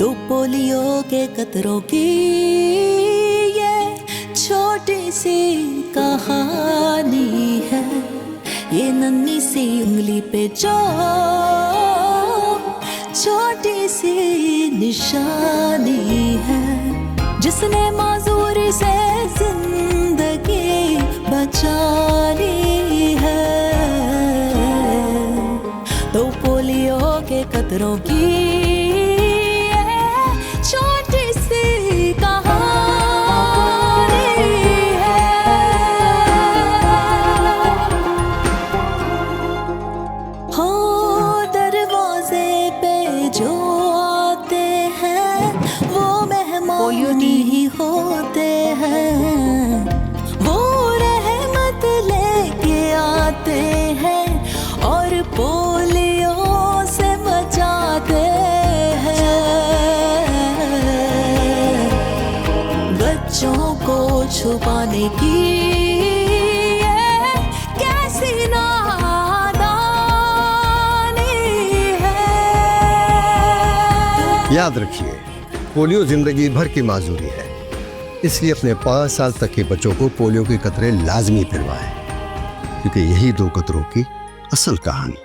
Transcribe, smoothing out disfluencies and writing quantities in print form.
दो पोलियो के कतरों की ये छोटी सी कहानी है। ये नन्ही सी उंगली पे जो छोटी सी निशानी है, जिसने माजूरी से जिंदगी बचानी है। दो पोलियो के कतरों की छोटी सी कहानी है। हो दरवाजे पे जो आते हैं वो मेहमान ही होते हैं। वो रहमत लेके आते हैं और पोलियो से बचाते हैं। बच्चों को छुपाने की ये कैसी नादानी है। याद रखिए, पोलियो जिंदगी भर की माजूरी है, इसलिए अपने 5 साल तक के बच्चों को पोलियो के कतरे लाजमी पिलवाएं, क्योंकि यही 2 कतरों की असल कहानी।